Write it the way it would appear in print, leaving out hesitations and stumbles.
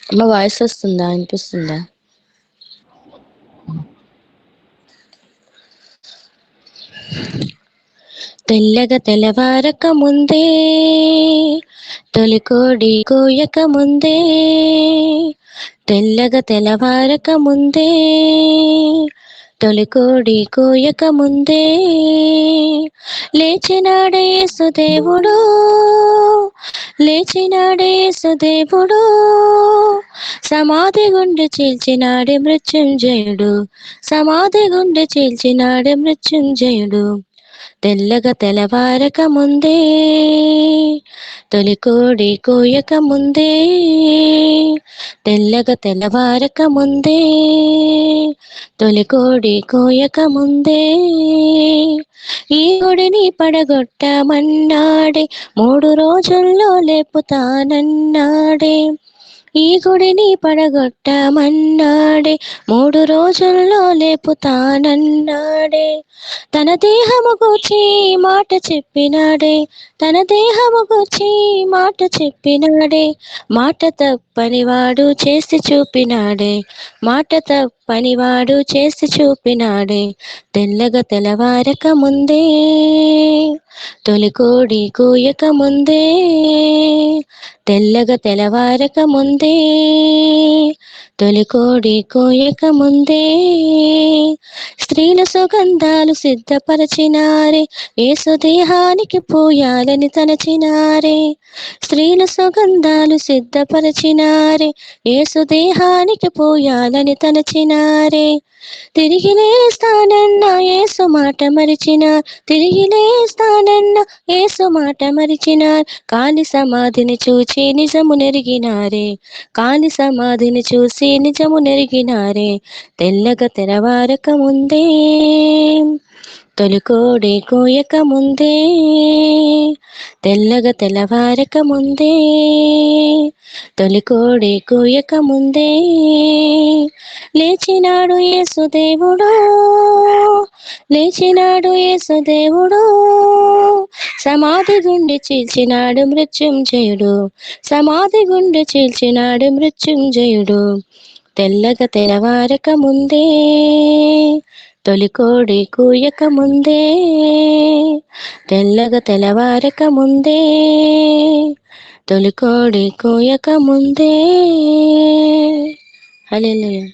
మా వాయిస్ వస్తుందా, అనిపిస్తుందా? తెల్లగా తెల్లవారక ముందే తొలికోడి కోయక ముందే, తెల్లగా తెల్లవారక ముందే తొలికోడి కోయక ముందే, లేచినాడే యేసుదేవుడు, లేచినాడే యేసుదేవుడు, సమాధి గుండె చీల్చినాడే మృత్యుంజయుడు, సమాధి గుండె చీల్చినాడే మృత్యుంజయుడు. తెల్లగా తెల్లవారక ముందే తొలికోడి కోయక ముందే, తెల్లగా తెల్లవారక ముందే తొలికోడి కోయక ముందే, ఈ గుడిని పడగొట్టమన్నాడే, 3 రోజుల్లో లేపుతానన్నాడే, ఈ గుడిని పడగొట్టమన్నాడే, 3 రోజుల్లో లేపుతానన్నాడే, తన దేహము గూర్చి మాట చెప్పినాడే, తన దేహము గూర్చి మాట చెప్పినాడే, మాట తప్పనివాడు చేసి చూపినాడే, మాట తప్పనివాడు చేసి చూపినాడే. తెల్లగా తెల్లవారక ముందే తొలికోడి కూయక ముందే, తెల్లగా తెల్లవారక ముందే తొలికోడి కోయక ముందే, స్త్రీల సుగంధాలు సిద్ధపరచినారే, యేసు దేహానికి పూయాలని తలచినారే, స్త్రీల సుగంధాలు సిద్ధపరచినారే, యేసు దేహానికి పూయాలని తలచినారే, తిరిగి లేస్తానన్న యేసు మాట మరిచిన, తిరిగి లేస్తానన్న యేసు మాట మరిచిన, కాలి సమాధిని చూచి నిజము నెరిగినారే, కాలి సమాధిని చూసి నిజము నెరిగినారే. తెల్లగా తెరవారక ముందే తొలికోడి కోయక ముందే, తెల్లగా తెల్లవారక ముందే తొలికోడి కోయక ముందే, లేచినాడు యేసుదేవుడు, లేచినాడు యేసుదేవుడు, సమాధి గుండె చీల్చినాడు మృత్యుంజయుడు, సమాధి గుండె చీల్చినాడు మృత్యుంజయుడు. తెల్లగా తెల్లవారక ముందే తొలికోడి కూయక ముందే, తెల్లగా తెల్లవారక ముందే తొలికోడి కూయక ముందే. హల్లెలూయా.